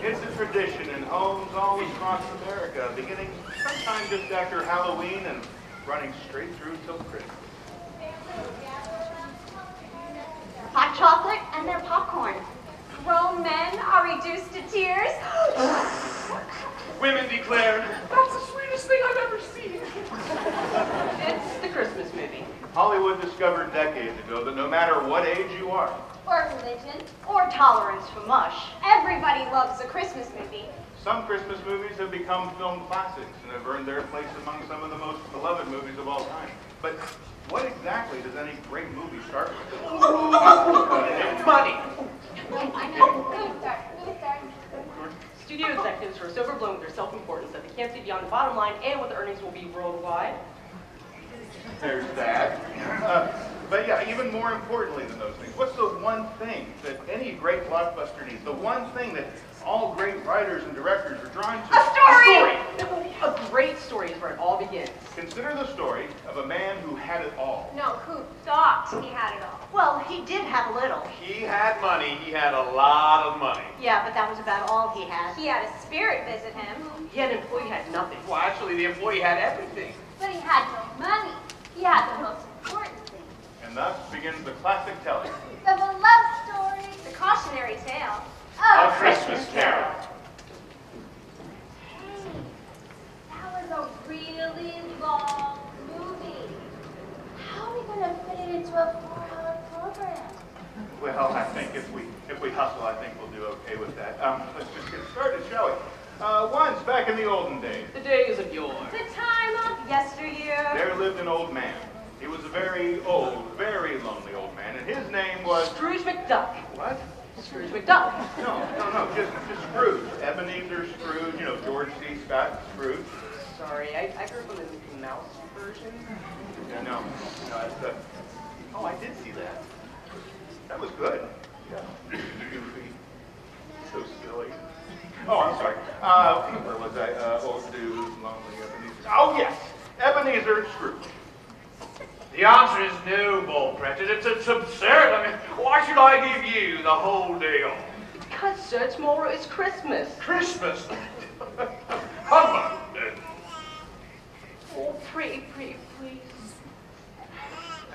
It's a tradition in homes all across America, beginning sometime just after Halloween and running straight through till Christmas. Hot chocolate and their popcorn. Grown men are reduced to tears. Women declare, that's the sweetest thing I've ever seen. It's the Christmas movie. Hollywood discovered decades ago that no matter what age you are, Or religion. Or tolerance for mush. Everybody loves a Christmas movie. some Christmas movies have become film classics and have earned their place among some of the most beloved movies of all time. But what exactly does any great movie start with? Money. Studio executives who are so overblown with their self-importance that they can't see beyond the bottom line and what the earnings will be worldwide. There's that. But yeah, even more importantly than those things, what's the one thing that any great blockbuster needs? The one thing that all great writers and directors are drawn to? A story! A great story is where it all begins. Consider the story of a man who had it all. No, who thought he had it all. Well, he did have a little. He had money. He had a lot of money. Yeah, but that was about all he had. He had a spirit visit him. He had an employee who had nothing. Well, actually, the employee had everything. But he had no money. He had the most important thing. And thus begins the classic telling. The love story. The cautionary tale. A Christmas Carol. Hey, that was a really long movie. How are we going to fit it into a 4-hour program? Well, I think if we hustle, I think we'll do okay with that. Let's just get started, shall we? Once, back in the olden days, The days of yore. The time of yesteryear. there lived an old man. He was a very old, very lonely old man, and his name was... Scrooge McDuck. What? Scrooge McDuck. No, just Scrooge. Ebenezer Scrooge, you know, George C. Scott Scrooge. Sorry, I grew up on the Mickey Mouse version. Yeah, no, it's, oh, I did see that. That was good. Yeah. Goofy. So silly. Oh, I'm sorry. Where was I? Old dude, lonely Ebenezer. Oh, yes. Ebenezer Scrooge. The answer is no, Bull Cratchit. It's absurd. I mean, why should I give you the whole day off? Because, sir, tomorrow is Christmas. Christmas? Humbug. Oh, pray, pray, please.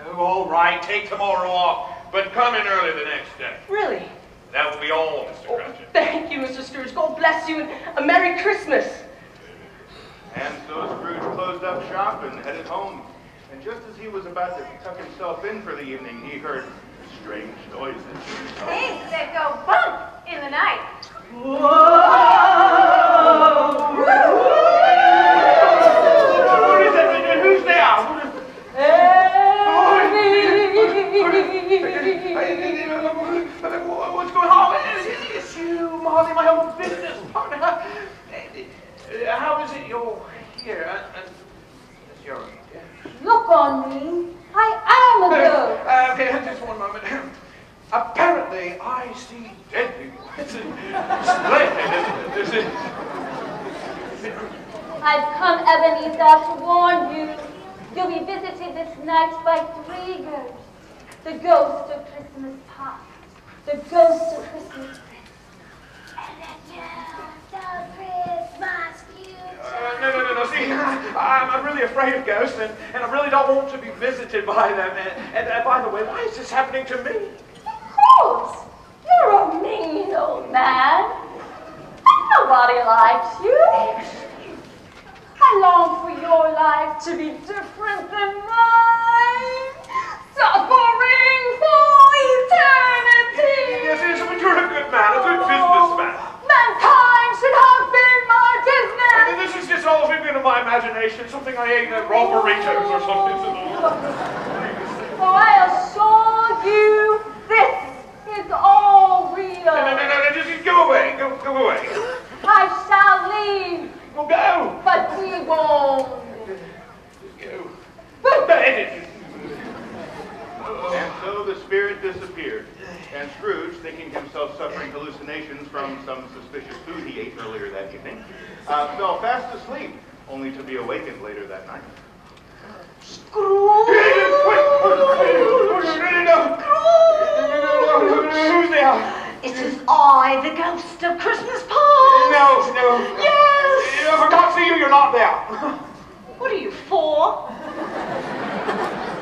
Oh, all right. Take tomorrow off, but come in early the next day. Really? That will be all, Mr. Cratchit. Thank you, Mr. Scrooge. God bless you, and a Merry Christmas. And so Scrooge closed up shop and headed home. And just as he was about to tuck himself in for the evening, he heard strange noises. Things that go bump in the night. What is that? Who's there? What's going on? It's you, Molly, my old business partner. How is it you're here? You're here. Look on me. I am a girl. Okay, just one moment. Apparently, I see dead people. It's splendid. This is... I've come, Ebenezer, to warn you. You'll be visited this night by 3 ghosts. The ghost of Christmas past, the ghost of Christmas present, and the ghost of Christmas future. No. See, I'm really afraid of ghosts, and I really don't want to be visited by them. And by the way, why is this happening to me? Because you're a mean old man. Nobody likes you. I long for your life to be different than mine. Suffering for eternity. Yes, but you're a good man, a good businessman. Mankind should have been my business. This is just all figment of my imagination, something I ate at raw burritos or something. For I assure you, this is all real. No, just go away, go away. I shall leave. Well, go. But we won't. Go. And so the spirit disappeared. And Scrooge, thinking himself suffering hallucinations from some suspicious food he ate earlier that evening, fell fast asleep, only to be awakened later that night. Scrooge! Scrooge! I the ghost of Christmas past? No. Yes! If I can't see you, you're not there. What are you for?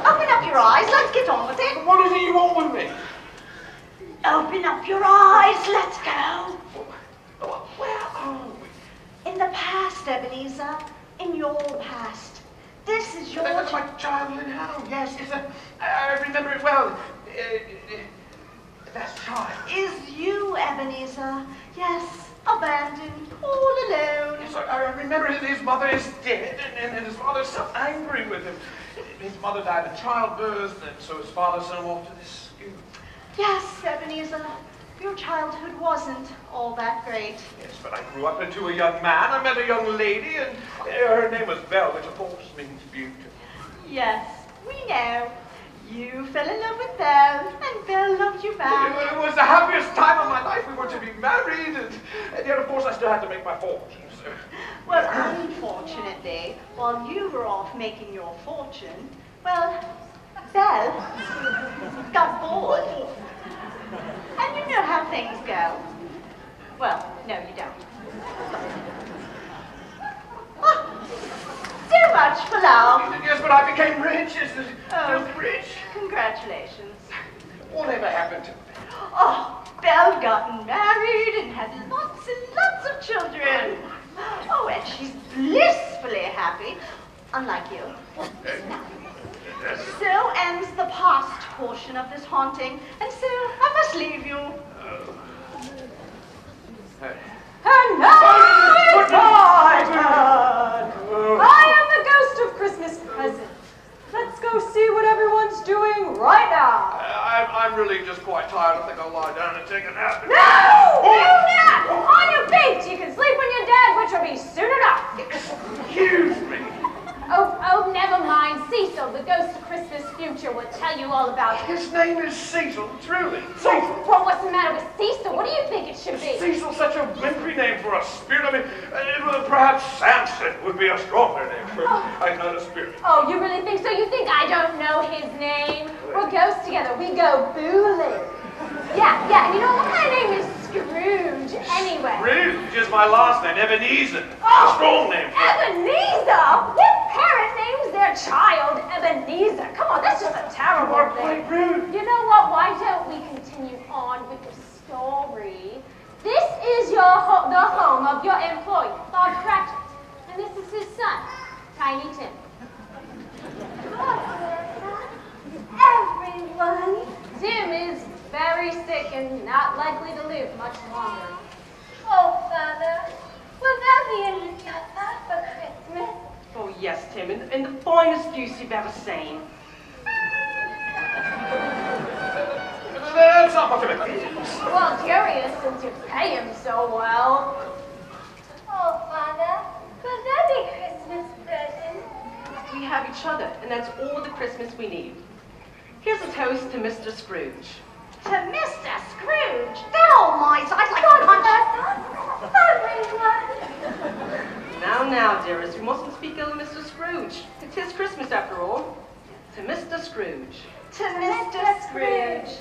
Open up your eyes, let's get on with it. What is it you want with me? Open up your eyes, let's go. Where are we? In the past, Ebenezer. In your past. This is your... That's my childhood home. Yes, I remember it well. That's child. Is you, Ebenezer. Yes, abandoned, all alone. Yes, I remember his mother is dead, and his father's so angry with him. His mother died in childbirth, and so his father sent him off to this school. Yes, Ebenezer. Your childhood wasn't all that great. Yes, but I grew up into a young man. I met a young lady, and her name was Belle, which of course means beautiful. Yes, we know. You fell in love with Belle, and Belle loved you back. It was the happiest time of my life. We were to be married, and yet, of course, I still had to make my fortune. So. Well, unfortunately, while you were off making your fortune, well, Belle got bored. And you know how things go. Well, no, you don't. Too much for love. Yes, but I became rich. Rich. Congratulations. Whatever happened to me? Oh, Belle got married and had lots and lots of children. Oh, and she's blissfully happy, unlike you. So ends the past portion of this haunting, and so I must leave you. And now it's my turn. I am the ghost of Christmas present. Let's go see what everyone's doing right now. I'm really just quite tired. I think I'll lie down and take a nap. No! No nap! On your feet! You can sleep when you're dead, which will be soon enough. Excuse me. Oh, never mind. Cecil, the ghost of Christmas future, will tell you all about it. His name is Cecil, truly. Cecil. Well, what's the matter with Cecil? What do you think it should be? Cecil's such a wintry name for a spirit. I mean, perhaps Samson would be a stronger name for a spirit. Oh, you really think so? You think I don't know his name? We're ghosts together. We go booling. Yeah, and you know what? My name is Scrooge, anyway. Scrooge is my last name, Ebenezer. Oh, a strong name. Ebenezer? What parent names their child Ebenezer? Come on, that's just a terrible You are thing. quite rude. You know what? Why don't we continue on with the story? This is the home of your employee, Bob Cratchit, and this is his son, Tiny Tim. Everyone. Tim is very sick and not likely to live much longer. Oh, Father, will there be any supper for Christmas? Oh, yes, Tim, and the finest goose you've ever seen. That's not much of a goose. Well, curious since you pay him so well. Oh, Father, will there be Christmas presents? We have each other, and that's all the Christmas we need. Here's a toast to Mr. Scrooge. To Mr. Scrooge? That old mice, I'd like to punch. Everyone. Now, dearest, we mustn't speak ill of Mr. Scrooge. It is Christmas, after all. To Mr. Scrooge. To Mr. Scrooge.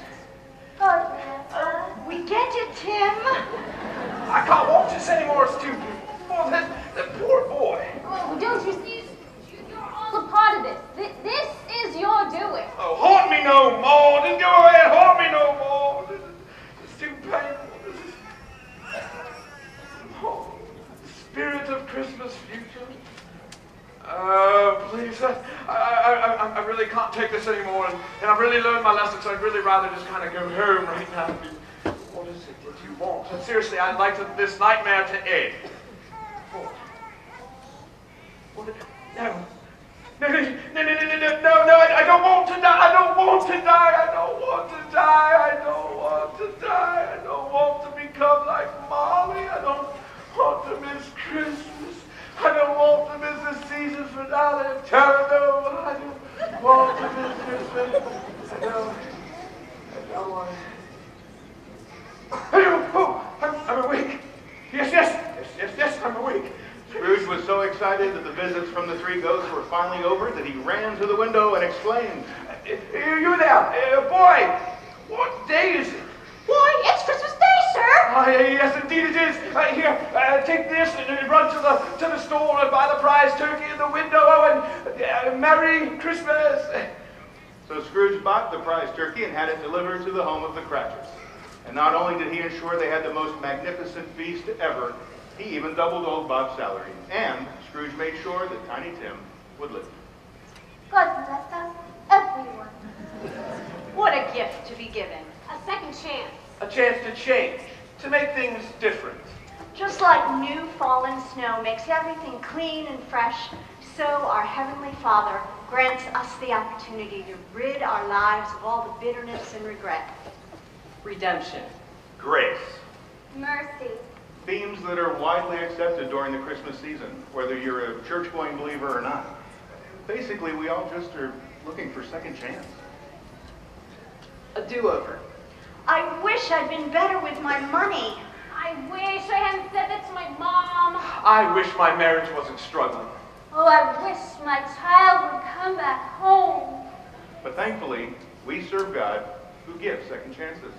God bless us. We get it, Tim. I can't watch this anymore. It's too... Oh, that poor boy. Oh, don't you see? You're all a part of this. This is your doing. Oh, haunt me no more. Just go ahead, haunt me no more. It's too painful. Oh, spirit of Christmas future. Please, I really can't take this anymore, and I've really learned my lesson, so I'd really rather just kind of go home right now. What is it that you want? And seriously, I'd like this nightmare to end. What? No, I don't want to die. I don't want to die. I don't want to die. I don't want to die. I don't want to become like Molly. I don't want to miss Christmas. I don't want to miss the season finale of Terrible. I don't want to miss Christmas. I don't want to. I'm awake. Yes, I'm awake. Scrooge was so excited that the visits from the three ghosts were finally over that he ran to the window and exclaimed, You there, boy, what day is it? Why, it's Christmas Day, sir. Oh, yes, indeed it is. Here, take this and run to the store and buy the prize turkey in the window and Merry Christmas. So Scrooge bought the prize turkey and had it delivered to the home of the Cratchits. And not only did he ensure they had the most magnificent feast ever, he even doubled old Bob's salary. And Scrooge made sure that Tiny Tim would live. God bless us, everyone. What a gift to be given. A second chance. A chance to change, to make things different. Just like new fallen snow makes everything clean and fresh, so our Heavenly Father grants us the opportunity to rid our lives of all the bitterness and regret. Redemption. Grace. Mercy. Themes that are widely accepted during the Christmas season, whether you're a church-going believer or not. Basically, we all just are looking for second chance. A do-over. I wish I'd been better with my money. I wish I hadn't said that to my mom. I wish my marriage wasn't struggling. Oh, I wish my child would come back home. But thankfully, we serve God who gives second chances.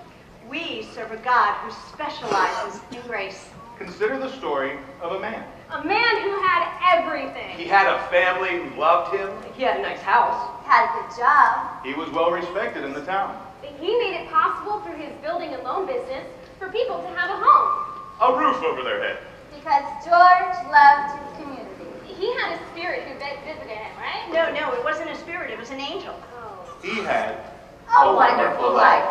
We serve a God who specializes in grace. Consider the story of a man. A man who had everything. He had a family who loved him. He had a nice house. Had a good job. He was well respected in the town. He made it possible through his building and loan business for people to have a home. A roof over their head. Because George loved his community. He had a spirit who visited him, right? No, it wasn't a spirit, it was an angel. Oh. He had A wonderful life.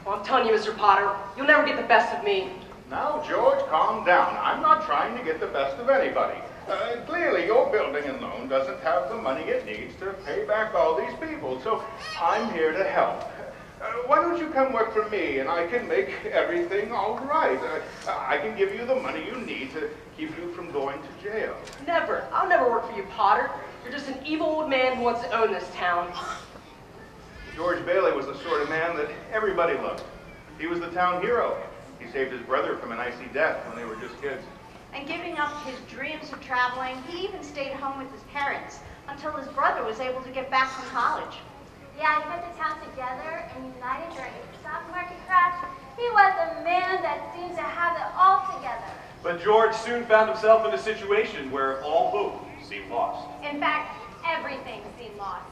Well, I'm telling you, Mr. Potter, you'll never get the best of me. Now, George, calm down. I'm not trying to get the best of anybody. Clearly, your building and loan doesn't have the money it needs to pay back all these people, so I'm here to help. Why don't you come work for me, and I can make everything all right. I can give you the money you need to keep you from going to jail. Never. I'll never work for you, Potter. You're just an evil old man who wants to own this town. George Bailey was the sort of man that everybody loved. He was the town hero. He saved his brother from an icy death when they were just kids. And giving up his dreams of traveling, he even stayed home with his parents until his brother was able to get back from college. Yeah, he put the town together and united during the stock market crash. He was a man that seemed to have it all together. But George soon found himself in a situation where all hope seemed lost. In fact, everything seemed lost.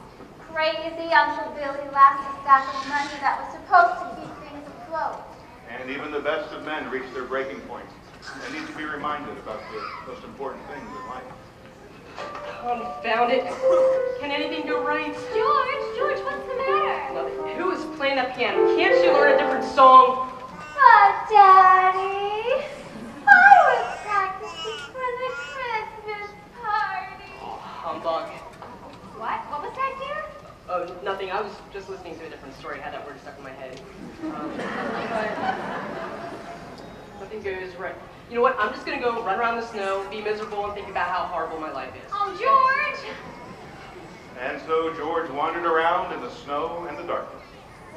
Crazy Uncle Billy lacked a stack of money that was supposed to keep things afloat. And even the best of men reach their breaking points. They need to be reminded about the most important things in life. Confound it. Can anything go right? George, what's the matter? Nothing. Who is playing that piano? Can't you learn a different song? Oh, Daddy, I was practicing for the Christmas party. Oh, humbug. What was that, dear? Oh, nothing. I was just listening to a different story. I had that word stuck in my head. Nothing goes right. You know what? I'm just going to go run around the snow, be miserable, and think about how horrible my life is. Oh, George! And so George wandered around in the snow and the darkness.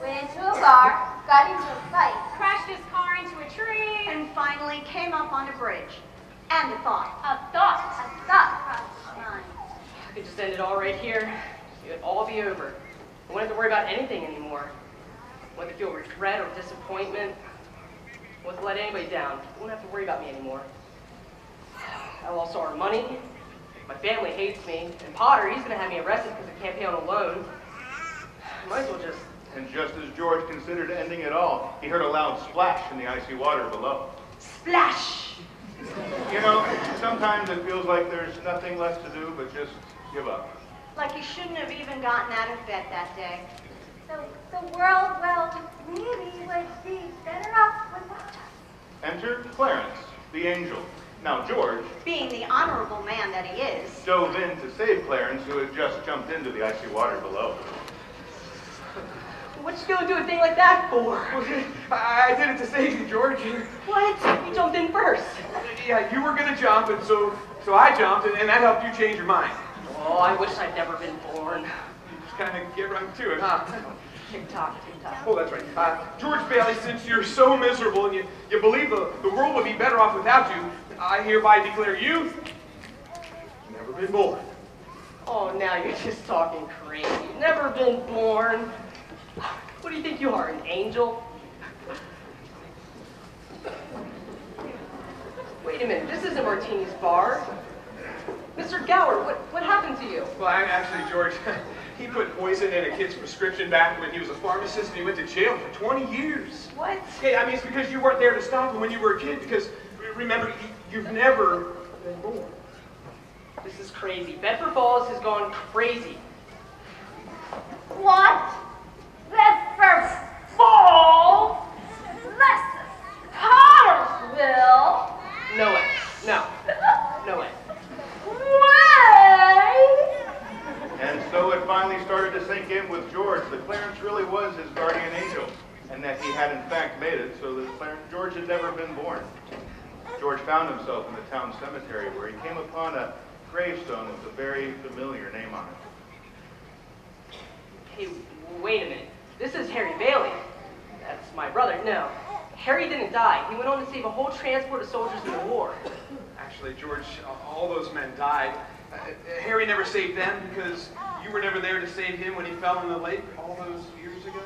Went into a bar, got into a fight. Crashed his car into a tree. And finally came up on a bridge. And a thought. A thought. A thought crossed his mind. I could just end it all right here. It would all be over. I wouldn't have to worry about anything anymore. I wouldn't have to feel regret or disappointment. I wouldn't let anybody down. I wouldn't have to worry about me anymore. I lost all our money. My family hates me. And Potter, he's going to have me arrested because I can't pay on a loan. I might as well just... And just as George considered ending it all, he heard a loud splash in the icy water below. Splash! You know, sometimes it feels like there's nothing left to do but just give up. Like he shouldn't have even gotten out of bed that day. The world, well, maybe would be better off without us. Enter Clarence, the angel. Now George, Being the honorable man that he is, dove in to save Clarence, who had just jumped into the icy water below. What you gonna do a thing like that for? I did it to save you, George. What? You jumped in first. Yeah, you were gonna jump, and so I jumped, and that helped you change your mind. Oh, I wish I'd never been born. You just kind of get right to it, huh? Tick-tock, tick-tock. Oh, that's right. George Bailey, since you're so miserable and you believe the world would be better off without you, I hereby declare you never been born. Oh, now you're just talking crazy. Never been born. What do you think you are, an angel? Wait a minute, this isn't Martini's bar. Mr. Gower, what happened to you? Well, actually, George, he put poison in a kid's prescription back when he was a pharmacist, and he went to jail for 20 years. What? Okay, I mean, it's because you weren't there to stop him when you were a kid, because, remember, you've never been born. This is crazy. Bedford Falls has gone crazy. What? Bedford Falls? That's Cartersville. No way. No. No way. Way? And so it finally started to sink in with George that Clarence really was his guardian angel, and that he had in fact made it so that George had never been born. George found himself in the town cemetery where he came upon a gravestone with a very familiar name on it. Hey, wait a minute. This is Harry Bailey. That's my brother. No. Harry didn't die. He went on to save a whole transport of soldiers in the war. Actually, George, all those men died. Harry never saved them because you were never there to save him when he fell in the lake all those years ago.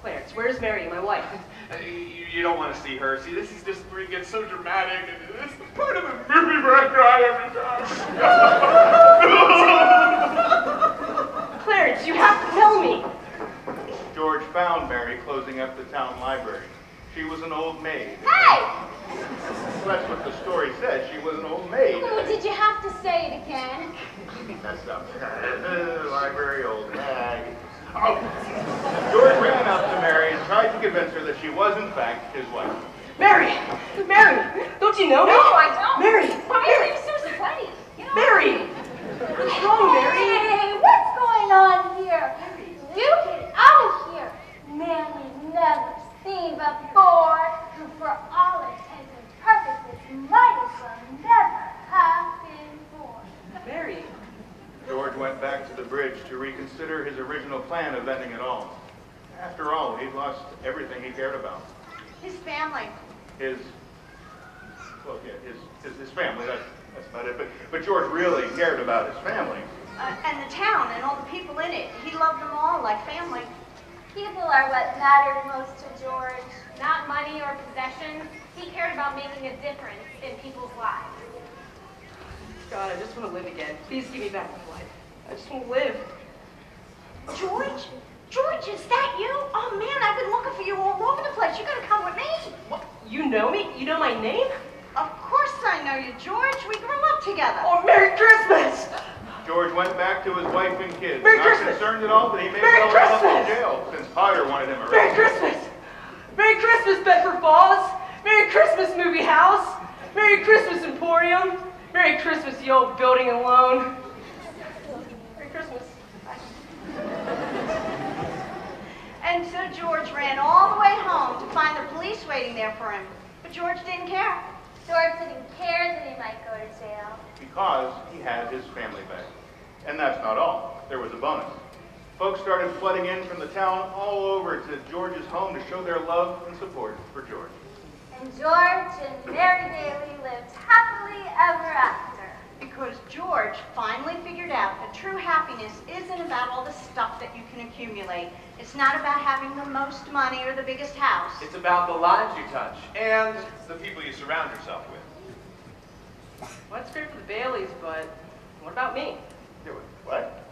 Clarence, where's Mary, my wife? You don't want to see her. See, this is just where it gets so dramatic, and it's the part of the movie where I cry every time. Clarence, you have to tell me. George found Mary closing up the town library. She was an old maid. Hey! Well, that's what the story says. She was an old maid. Oh, did you have to say it again? That's up. Library old hag. Oh. George ran up to Mary and tried to convince her that she was, in fact, his wife. Mary! Mary! Don't you know me? No, I don't. Mary! Why are you so sweaty? You know? Mary! What's wrong, Mary? Hey, what's going on here? You get out of here. Man we've never seen before, who for all intents and purposes might as well never have been born. Mary! George went back to the bridge to reconsider his original plan of ending it all. After all, he'd lost everything he cared about. His family. His family, that's about it. But George really cared about his family. And the town and all the people in it. He loved them all like family. People are what mattered most to George. Not money or possessions. He cared about making a difference in people's lives. God, I just want to live again. Please give me back my life. I just want to live. George? George, is that you? Oh man, I've been looking for you all over the place. You gotta come with me. What? You know me? You know my name? Of course I know you, George. We grew up together. Oh, Merry Christmas! George went back to his wife and kids, Merry not Christmas! concerned at all that he may Merry well end up in Christmas! jail, since Potter wanted him Merry arrested. Christmas! Merry Christmas, Bedford Falls! Merry Christmas, Movie House! Merry Christmas, Emporium! Merry Christmas, the old building and loan! Merry Christmas. And so George ran all the way home to find the police waiting there for him. But George didn't care. George didn't care that he might go to jail. Because he had his family back. And that's not all. There was a bonus. Folks started flooding in from the town all over to George's home to show their love and support for George. And George and Mary Bailey lived happily ever after. Because George finally figured out that true happiness isn't about all the stuff that you can accumulate. It's not about having the most money or the biggest house. It's about the lives you touch and the people you surround yourself with. Well, that's great for the Baileys, but what about me? What?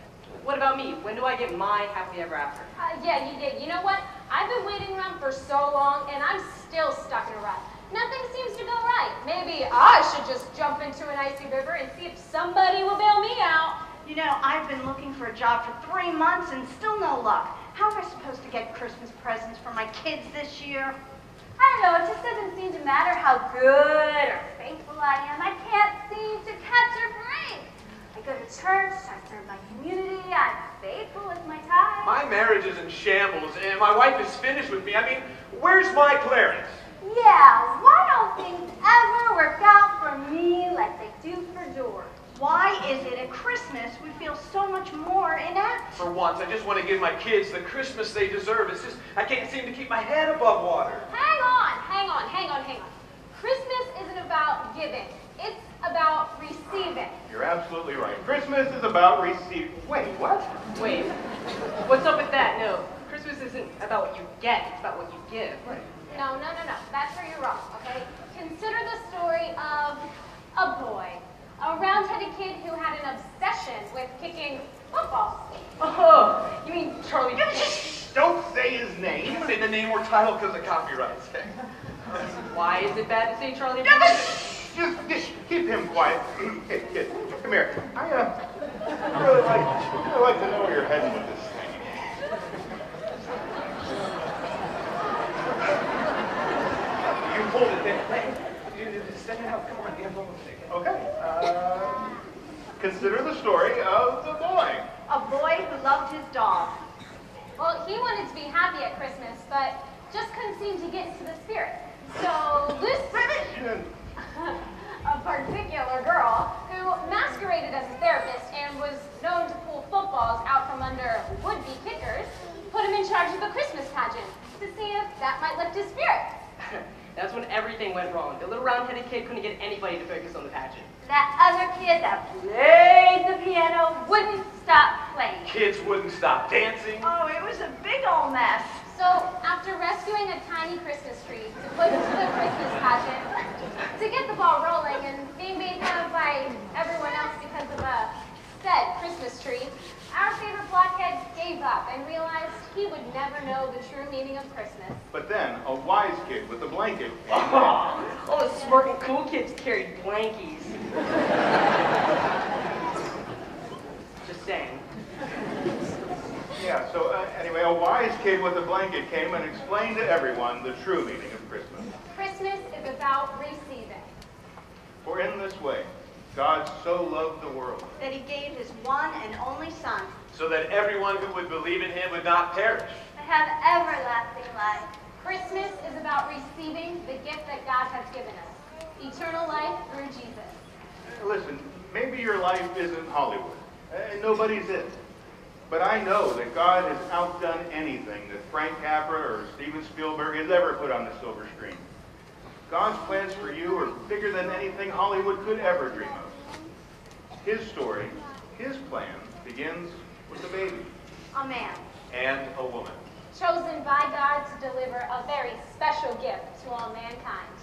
What about me? When do I get my happily ever after? Yeah, you did. You know what? I've been waiting around for so long, and I'm still stuck in a rut. Nothing seems to go right. Maybe I should just jump into an icy river and see if somebody will bail me out. You know, I've been looking for a job for 3 months and still no luck. How am I supposed to get Christmas presents for my kids this year? I don't know, it just doesn't seem to matter how good or faithful I am. I can't seem to catch a break. I go to church, I serve my community, I'm faithful with my time. My marriage is in shambles, and my wife is finished with me. I mean, where's my Clarence? Yeah, why don't things ever work out for me like they do for George? Why is it at Christmas we feel so much more inept? For once, I just want to give my kids the Christmas they deserve. It's just, I can't seem to keep my head above water. Hang on. Christmas isn't about giving. It's about receiving. You're absolutely right. Christmas is about receiving. Wait, what? Wait, what's up with that? No, Christmas isn't about what you get, it's about what you give. Right. No. That's where you're wrong, okay? Consider the story of a boy, a round-headed kid who had an obsession with kicking footballs. Oh, you mean Charlie? Don't say his name. Say the name or title because of copyright. Why is it bad to say Charlie? Just keep him quiet. Kid, come here. I really like to know where you're heading with this thing. You hold it there. Set it out. Come on, get a Okay. Consider the story of the boy. A boy who loved his dog. Well, he wanted to be happy at Christmas, but just couldn't seem to get into the spirit. So Lucy, a particular girl who masqueraded as a therapist and was known to pull footballs out from under would-be kickers, put him in charge of a Christmas pageant to see if that might lift his spirits. That's when everything went wrong. The little round-headed kid couldn't get anybody to focus on the pageant. That other kid that played the piano wouldn't stop playing. Kids wouldn't stop dancing. Oh, it was a big old mess. So after rescuing a tiny Christmas tree to put into the Christmas pageant, to get the ball rolling and being made fun of by everyone else because of a said Christmas tree, our favorite blockhead gave up and realized he would never know the true meaning of Christmas. But then, a wise kid with a blanket. All the smart and cool kids carried blankies. Just saying. Yeah, so anyway, a wise kid with a blanket came and explained to everyone the true meaning of Christmas. Christmas is about receiving. For in this way, God so loved the world. That he gave his one and only son. So that everyone who would believe in him would not perish. I have everlasting life. Christmas is about receiving the gift that God has given us, eternal life through Jesus. Listen, maybe your life isn't Hollywood, and nobody's it. But I know that God has outdone anything that Frank Capra or Steven Spielberg has ever put on the silver screen. God's plans for you are bigger than anything Hollywood could ever dream of. His story, his plan, begins with a baby. A man. And a woman. Chosen by God to deliver a very special gift to all mankind.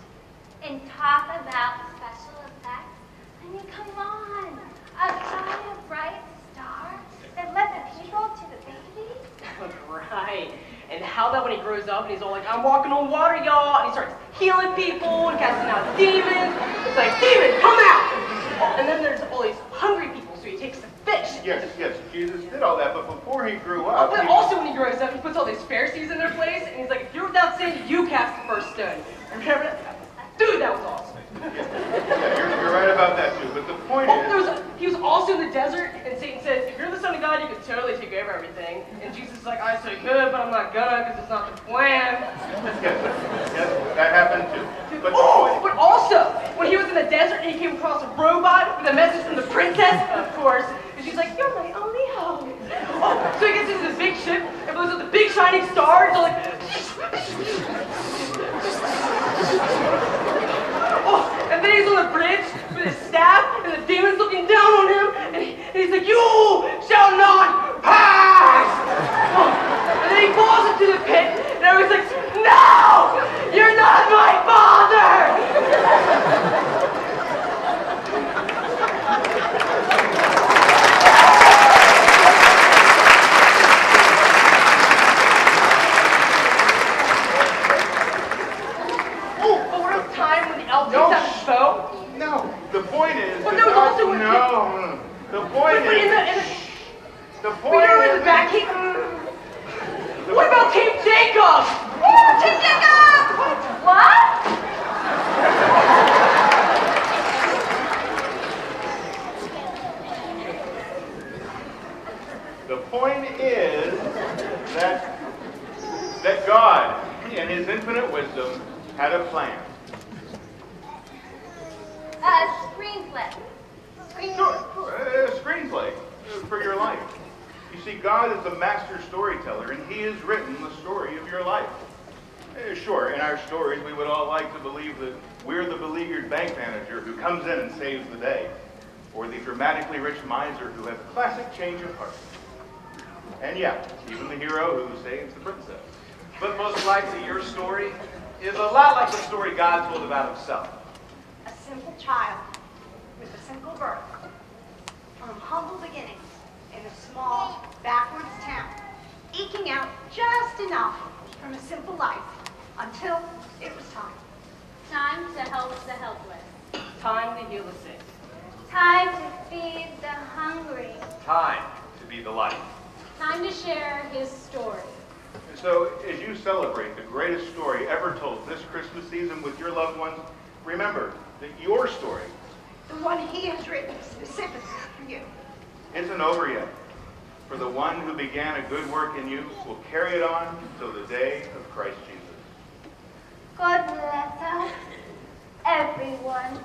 And talk about special effects. I mean, come on. A giant bright star that led the people to the baby? Right. And how about when he grows up and he's all like, I'm walking on water, y'all, and he starts healing people and casting out demons. It's like, demon, come out! And then there's all these hungry people, so he takes the fish. Yes, Jesus did all that, but before he grew up... But also when he grows up, he puts all these Pharisees in their place, and he's like, if you're without sin, you cast the first stone. Remember that? Dude, that was awesome. Yeah, you're right about that too, but the point is... He was also in the desert, and Satan said, if you're the son of God, you can totally take over everything. And Jesus is like, I say good, but I'm not gonna, because it's not the plan. Yes, that happened too. But but also, when he was in the desert and he came across a robot with a message from the princess, of course, and she's like, you're my only hope. Oh, so he gets into this big ship, and blows up the big shining star, and so like, oh, and then he's on the bridge with his staff, and the demon's looking down on him, and he's like, you shall not pass! Oh, and then he falls into the pit, and everyone's like, no! You're not my father! No, the point is... Well, there was also the point is... The point is... the back came... What about King Jacob? Oh, King Jacob! What? The point is that God, in his infinite wisdom, had a plan. Screenplay. A screenplay for your life. You see, God is the master storyteller, and he has written the story of your life. Sure, in our stories, we would all like to believe that we're the beleaguered bank manager who comes in and saves the day, or the dramatically rich miser who has a classic change of heart. And yeah, even the hero who saves the princess. But most likely your story is a lot like the story God told about himself. A simple child with a simple birth, from humble beginnings in a small, backwards town, eking out just enough from a simple life until it was time. Time to help the helpless. Time to heal the sick. Time to feed the hungry. Time to be the light. Time to share his story. And so, as you celebrate the greatest story ever told this Christmas season with your loved ones, remember that your story, The one he has written specifically for you. isn't over yet. For the one who began a good work in you will carry it on until the day of Christ Jesus. God bless us, everyone.